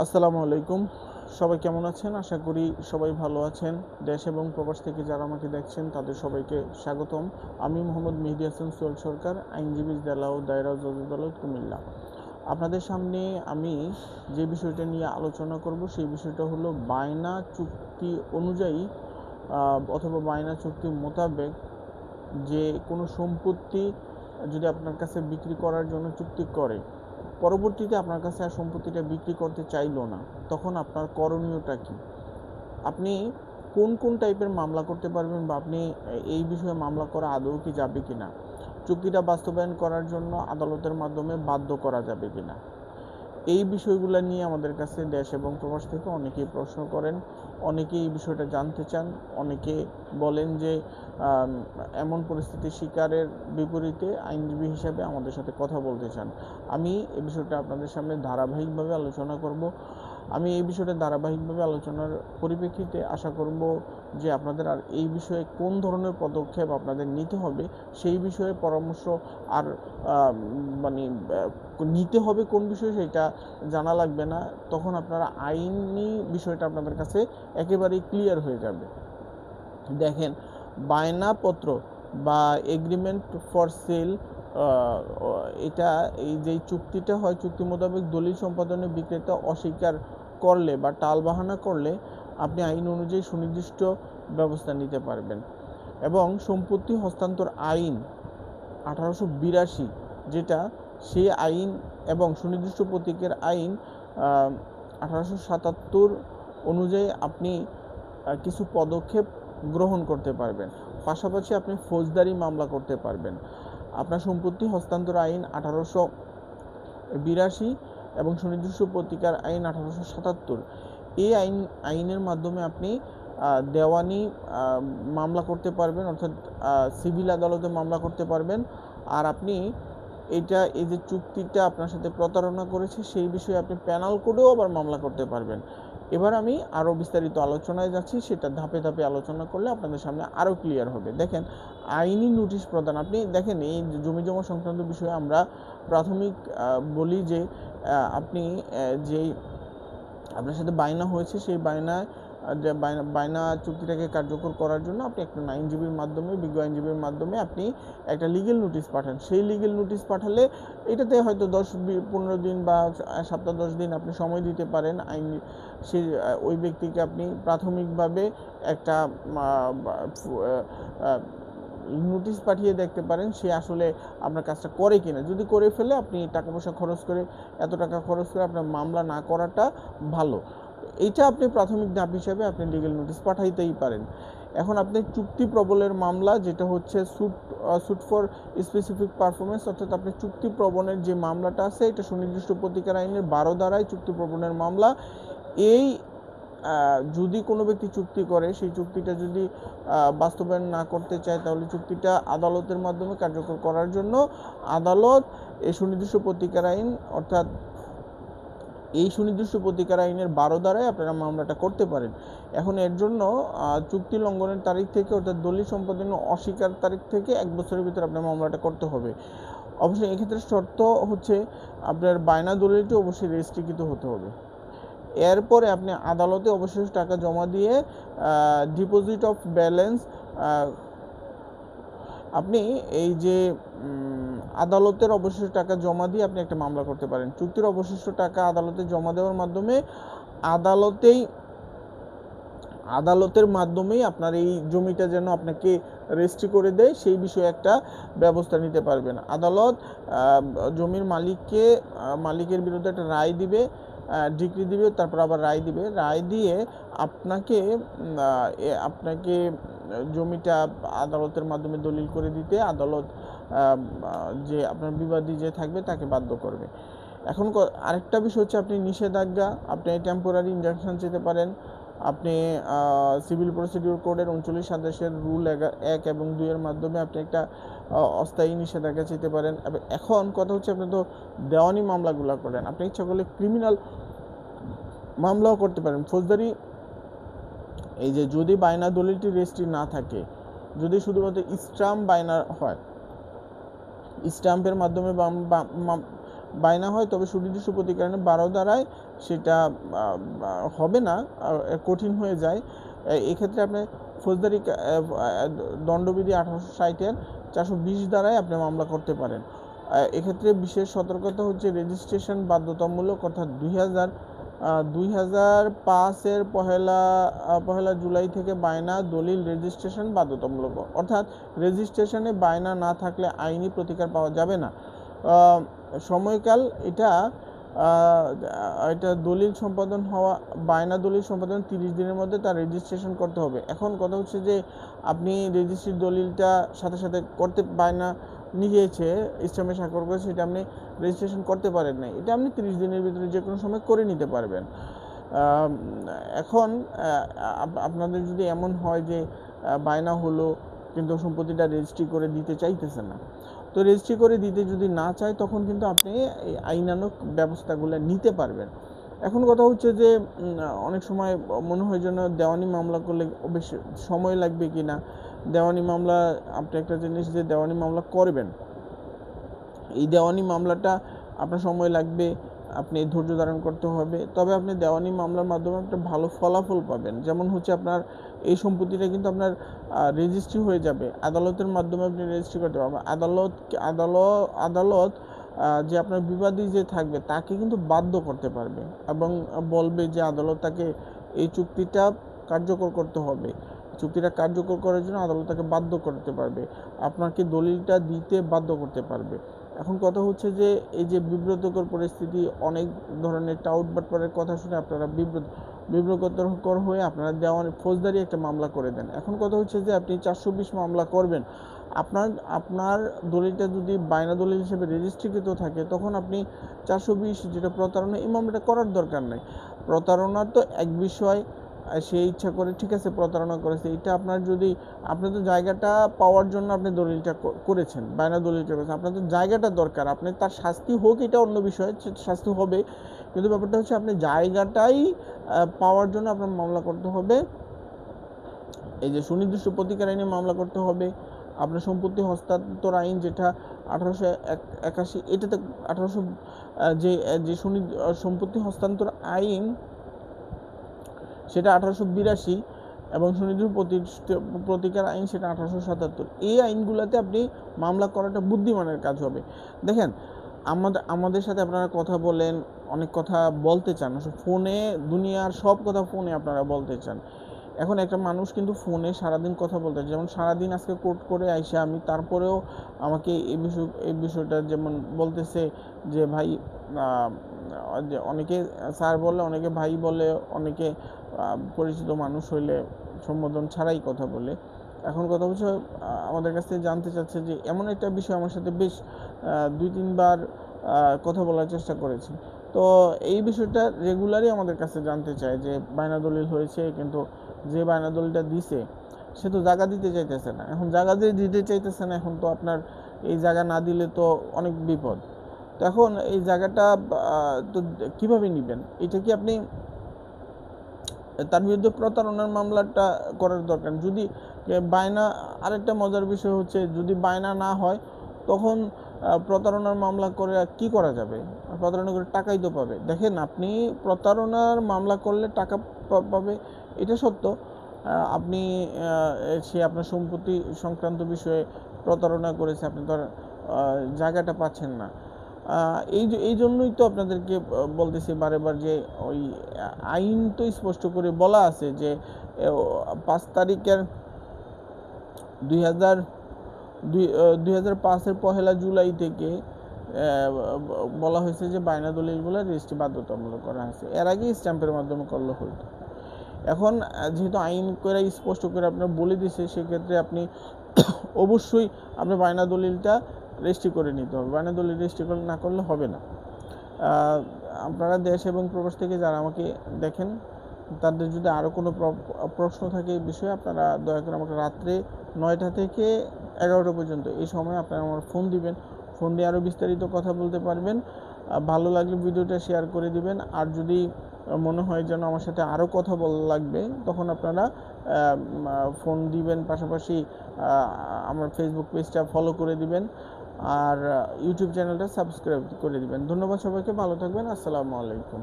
আসসালামু আলাইকুম। সবাই কেমন আছেন? আশা করি সবাই ভালো আছেন। দেশ এবং প্রবাস থেকে যারা আমাকে দেখছেন তাদের সবাইকে স্বাগতম। আমি মোহাম্মদ মেহেদী হাসান সোহেল সরকার, আইনজীবী জেলা ও দায়রা জজ আদালত কুমিল্লা। আপনাদের সামনে আমি যে বিষয়টা নিয়ে আলোচনা করব সেই বিষয়টা হলো বায়না চুক্তি অনুযায়ী অথবা বায়না চুক্তি মোতাবেক যে কোনো সম্পত্তি যদি আপনার কাছে বিক্রি করার জন্য চুক্তি করে, পরবর্তীতে আপনার কাছে আর সম্পত্তিটা বিক্রি করতে চাইলো না, তখন আপনার করণীয়টা কি? আপনি কোন কোন টাইপের মামলা করতে পারবেন, বা আপনি এই বিষয়ে মামলা করা আদৌ কি যাবে কিনা, চুক্তিটা বাস্তবায়ন করার জন্য আদালতের মাধ্যমে বাধ্য করা যাবে কিনা, এই বিষয়গুলো নিয়ে আমাদের কাছে দেশ এবং প্রবাস থেকে অনেকেই প্রশ্ন করেন। অনেকেই এই বিষয়টা জানতে চান। অনেকে বলেন যে এমন পরিস্থিতির শিকারের বিপরীতে আইনজীবী হিসাবে আমাদের সাথে কথা বলতে চান। আমি এই বিষয়টা আপনাদের সামনে ধারাবাহিকভাবে আলোচনা করব। আমি এই বিষয়টা ধারাবাহিকভাবে আলোচনার পরিপ্রেক্ষিতে আশা করব যে আপনাদের আর এই বিষয়ে কোন ধরনের পদক্ষেপ আপনাদের নিতে হবে সেই বিষয়ে পরামর্শ আর মানে নিতে হবে কোন বিষয়ে সেটা জানা লাগবে না। তখন আপনারা আইনি বিষয়টা আপনাদের কাছে একেবারেই ক্লিয়ার হয়ে যাবে। দেখেন, বায়নাপত্র বা এগ্রিমেন্ট ফর সেল, এটা এই যে চুক্তিটা হয়, চুক্তি মোতাবেক দলিল সম্পাদনে বিক্রেতা অস্বীকার করলে বা টালবাহানা করলে আপনি আইন অনুযায়ী সুনির্দিষ্ট ব্যবস্থা নিতে পারবেন। এবং সম্পত্তি হস্তান্তর আইন 1882, যেটা সেই আইন, এবং সুনির্দিষ্ট প্রতীকের আইন 1877 অনুযায়ী আপনি কিছু পদক্ষেপ গ্রহণ করতে পারবেন। পাশাপাশি আপনি ফৌজদারি মামলা করতে পারবেন। আপনার সম্পত্তি হস্তান্তর আইন 1882 এবং সুনির্দিষ্ট প্রতিকার আইন 1877, এই আইনের মাধ্যমে আপনি দেওয়ানি মামলা করতে পারবেন, অর্থাৎ সিভিল আদালতে মামলা করতে পারবেন। আর আপনি এই যে চুক্তিটা আপনার সাথে প্রতারণা করেছে সেই বিষয়ে আপনি প্যানাল কোডেও আবার মামলা করতে পারবেন। এবার আমি আরও বিস্তারিত আলোচনায় যাচ্ছি, সেটা ধাপে ধাপে আলোচনা করলে আপনাদের সামনে আরও ক্লিয়ার হবে। দেখেন, আইনি নোটিশ প্রদান, আপনি দেখেন এই জমি জমা সংক্রান্ত বিষয়ে আমরা প্রাথমিক বলি যে আপনি যেই আপনার সাথে বায়না হয়েছে সেই বায়না চুক্তিটাকে কার্যকর করার জন্য আপনি একটা আইনজীবীর মাধ্যমে, বিজ্ঞ আইনজীবীর মাধ্যমে আপনি একটা লিগেল নোটিশ পাঠান। সেই লিগেল নোটিশ পাঠালে এটাতে হয়তো 10-15 দিন বা সপ্তাহ 10 দিন আপনি সময় দিতে পারেন। সেই ওই ব্যক্তিকে আপনি প্রাথমিকভাবে একটা নোটিশ পাঠিয়ে দেখতে পারেন সে আসলে আপনার কাজটা করে কিনা। যদি করে ফেলে, আপনি টাকা পয়সা খরচ করে, এত টাকা খরচ করে আপনার মামলা না করাটা ভালো। এইটা আপনি প্রাথমিক ধাপ হিসাবে আপনি লিগেল নোটিশ পাঠাইতেই পারেন। এখন আপনি চুক্তি প্রবলের মামলা, যেটা হচ্ছে স্যুট ফর স্পেসিফিক পারফরমেন্স, অর্থাৎ আপনি চুক্তি প্রবণের যে মামলাটা আছে, এটা সুনির্দিষ্ট প্রতিকার আইনের 12 ধারায় চুক্তি প্রবণের মামলা। এই যদি কোনো ব্যক্তি চুক্তি করে, সেই চুক্তিটা যদি বাস্তবায়ন না করতে চায়, তাহলে চুক্তিটা আদালতের মাধ্যমে কার্যকর করার জন্য আদালত এই সুনির্দিষ্ট প্রতিকার আইন, অর্থাৎ এই সুনির্দিষ্ট প্রতিকার আইনের 12 ধারায় আপনারা মামলাটা করতে পারেন। এখন এর জন্য চুক্তি লঙ্ঘনের তারিখ থেকে, অর্থাৎ দলিল সম্পাদন অস্বীকার তারিখ থেকে 1 বছরের ভিতরে আপনার মামলাটা করতে হবে। অবশ্যই এক্ষেত্রে শর্ত হচ্ছে আপনার বায়না দলিলটি অবশ্যই রেজিস্ট্রিকৃত হতে হবে। এরপরে আপনি আদালতে অবশেষ টাকা জমা দিয়ে ডিপোজিট অফ ব্যালেন্স, আপনি এই যে আদালতের অবশিষ্ট টাকা জমা দিয়ে আপনি একটা মামলা করতে পারেন। চুক্তির অবশিষ্ট টাকা আদালতে জমা দেওয়ার মাধ্যমে আদালতের মাধ্যমেই আপনার এই জমিটা যেন আপনাকে রেজিস্ট্রি করে দেয় সেই বিষয়ে একটা ব্যবস্থা নিতে পারবেন। আদালত জমির মালিকের বিরুদ্ধে একটা রায় দিবে, ডিক্রি দিবে, তারপর আবার রায় দিবে। রায় দিয়ে আপনাকে জমিটা আদালতের মাধ্যমে দলিল করে দিতে আদালত যে আপনার বিবাদী যে থাকবে তাকে বাধ্য করবে। এখন আরেকটা বিষয় হচ্ছে আপনি নিষেধাজ্ঞা, আপনি টেম্পোরারি ইনজাংশন যেতে পারেন। আপনি সিভিল প্রসিডিউর কোডের 39 রুল 1 এবং 2 এর মাধ্যমে আপনি একটা অস্থায়ী নিষেধাজ্ঞা যেতে পারেন। এখন কথা হচ্ছে, আপনি তো দেওয়ানি মামলাগুলো করেন, আপনি ইচ্ছা করলে ক্রিমিনাল মামলাও করতে পারেন, ফৌজদারি। এই যে যদি বায়না দলিলটি রেজিস্ট্রি না থাকে, যদি শুধুমাত্র স্ট্যাম্প বায়না হয়, স্ট্যাম্পের মাধ্যমে বায়না হয় তবে সুনির্দিষ্ট প্রতিকারণে 12 ধারায় সেটা হবে না, কঠিন হয়ে যায়। এক্ষেত্রে আপনি ফৌজদারি দণ্ডবিধি 1860-এর 420 ধারায় আপনি মামলা করতে পারেন। এক্ষেত্রে বিশেষ সতর্কতা হচ্ছে রেজিস্ট্রেশন বাধ্যতামূলক, অর্থাৎ 2005-এর পহেলা জুলাই থেকে বায়না দলিল রেজিস্ট্রেশন বাধ্যতামূলক, অর্থাৎ রেজিস্ট্রেশনে বায়না না থাকলে আইনি প্রতিকার পাওয়া যাবে না। সময়কাল এটা দলিল সম্পাদন হওয়া, বায়না দলিল সম্পাদন 30 দিনের মধ্যে তার রেজিস্ট্রেশন করতে হবে। এখন কথা হচ্ছে যে আপনি রেজিস্ট্রির দলিলটা সাথে সাথে করতে, বায়না নিয়েছে, ইসলামে স্বাক্ষর করেছে, সেটা আপনি রেজিস্ট্রেশন করতে পারেন না, এটা আপনি 30 দিনের ভিতরে যে কোনো সময় করে নিতে পারবেন। এখন আপনাদের যদি এমন হয় যে বায়না হলো কিন্তু সম্পত্তিটা রেজিস্ট্রি করে দিতে চাইতেছে না, তো রেজিস্ট্রি করে দিতে যদি না চায় তখন কিন্তু আপনি এই আইনানুগ ব্যবস্থাগুলো নিতে পারবেন। এখন কথা হচ্ছে যে অনেক সময় মনে হয় যেন দেওয়ানি মামলা করলে বেশ সময় লাগবে কি না। দেওয়ানি মামলা, আপনি একটা জিনিস যে দেওয়ানি মামলা করবেন, এই দেওয়ানি মামলাটা আপনার সময় লাগবে, আপনি ধৈর্য ধারণ করতে হবে, তবে আপনি দেওয়ানি মামলার মাধ্যমে একটা ভালো ফলাফল পাবেন। যেমন হচ্ছে আপনার এই সম্পত্তিটা কিন্তু আপনার রেজিস্ট্রি হয়ে যাবে, আদালতের মাধ্যমে আপনি রেজিস্ট্রি করতে পারবেন। আদালত যে আপনার বিবাদী যে থাকবে তাকে কিন্তু বাধ্য করতে পারবে এবং বলবে যে আদালত তাকে এই চুক্তিটা কার্যকর করতে হবে। চুক্তিটা কার্যকর করার জন্য আদালত তাকে বাধ্য করতে পারবে, আপনাকে দলিলটা দিতে বাধ্য করতে পারবে। এখন কথা হচ্ছে যে এই যে বিব্রতকর পরিস্থিতি, অনেক ধরনের টাউট বাটপারের কথা শুনে আপনারা বিব্রতকর হয়ে আপনারা দেওয়ানি ফৌজদারি একটা মামলা করে দেন। এখন কথা হচ্ছে যে আপনি 420 মামলা করবেন, আপনার দলিলটা যদি বায়না দলিল হিসেবে রেজিস্ট্রিকৃত থাকে তখন আপনি 420 যেটা প্রতারণা, এই মামলাটা করার দরকার নেই। প্রতারণার তো এক বিষয়, সে ইচ্ছা করে ঠিক আছে প্রতারণা করেছে, এটা আপনার যদি, আপনি তো জায়গাটা পাওয়ার জন্য আপনি দলিলটা করেছেন, বায়না দলিলটা করেছেন, আপনার তো জায়গাটা দরকার, আপনি তার শাস্তি হোক এটা অন্য বিষয়, শাস্তি হবে, কিন্তু ব্যাপারটা হচ্ছে আপনি জায়গাটাই পাওয়ার জন্য আপনার মামলা করতে হবে। এই যে সুনির্দিষ্ট প্রতিকার আইনে মামলা করতে হবে। আপনার সম্পত্তি হস্তান্তর আইন যেটা 1881, এটাতে 1800 যে সম্পত্তি হস্তান্তর আইন সেটা 1882, এবং সুনির্দিষ্ট প্রতিকার আইন সেটা 1877। এই আইনগুলোতে আপনি মামলা করাটা বুদ্ধিমানের কাজ হবে। দেখেন, আমাদের সাথে আপনারা কথা বলেন, অনেক কথা বলতে চান, ফোনে দুনিয়ার সব কথা ফোনে আপনারা বলতে চান। এখন একটা মানুষ কিন্তু ফোনে সারাদিন কথা বলতে, যেমন সারাদিন আজকে কোর্ট করে আইসে আমি, তারপরেও আমাকে এই বিষয়টা যেমন বলতেছে যে ভাই, যে অনেকে স্যার বলে, অনেকে ভাই বলে, অনেকে পরিচিত মানুষ হইলে সম্বোধন ছাড়াই কথা বলে। এখন কথা হচ্ছে আমাদের কাছ থেকে জানতে চাচ্ছে যে এমন একটা বিষয় আমার সাথে বেশ 2-3 বার কথা বলার চেষ্টা করেছে, তো এই বিষয়টা রেগুলারই আমাদের কাছে জানতে চায় যে বায়না দলিল হয়েছে, কিন্তু যে বায়না দলিলটা দিছে সে তো জায়গা দিতে চাইতেছে না। এখন জায়গা দিতে চাইতেছে না, এখন তো আপনার এই জায়গা না দিলে তো অনেক বিপদ। তো এখন এই জায়গাটা তো কীভাবে নেবেন, এটা কি আপনি তার বিরুদ্ধে প্রতারণার মামলাটা করার দরকার। যদি বায়না, আরেকটা মজার বিষয় হচ্ছে যদি বায়না না হয় তখন প্রতারণার মামলা করে কি করা যাবে, প্রতারণা করে টাকাই তো পাবে। দেখেন, আপনি প্রতারণার মামলা করলে টাকা পাবে এটা সত্য, আপনি সে আপনার সম্পত্তি সংক্রান্ত বিষয়ে প্রতারণা করেছে, আপনি তো জায়গাটা পাচ্ছেন না। এই জন্যই তো আপনাদেরকে বলতেছি বারেবার যে ওই আইন তো স্পষ্ট করে বলা আছে যে 5 তারিখের 2005-এর পহেলা জুলাই থেকে বলা হয়েছে যে বায়না দলিলগুলো রেজিস্ট্রি বাধ্যতামূলক করা হয়েছে, এর আগে স্ট্যাম্পের মাধ্যমে করলে হতো। এখন যেহেতু আইন করে স্পষ্ট করে আপনার বলে দিছে, সেক্ষেত্রে আপনি অবশ্যই আপনার বায়না দলিলটা রেজিস্ট্রি করে নিতে হবে, বায়না দলিল রেজিস্ট্রি না করলে হবে না। আপনারা দেশ এবং প্রবাস থেকে যারা আমাকে দেখেন, তাদের যদি আরও কোনো প্রশ্ন থাকে এই বিষয়ে, আপনারা দয়া করে আমাকে রাত্রে 9টা থেকে 11টা পর্যন্ত এই সময় আপনারা আমার ফোন দিবেন, ফোন দিয়ে আরও বিস্তারিত কথা বলতে পারবেন। ভালো লাগলে ভিডিওটা শেয়ার করে দিবেন, আর যদি মনে হয় যেন আমার সাথে আরও কথা বলা লাগবে তখন আপনারা ফোন দিবেন, পাশাপাশি আমার ফেসবুক পেজটা ফলো করে দিবেন। আর ইউটিউব চ্যানেলটা সাবস্ক্রাইব করে দিবেন। ধন্যবাদ সবাইকে, ভালো থাকবেন। আসসালামু আলাইকুম।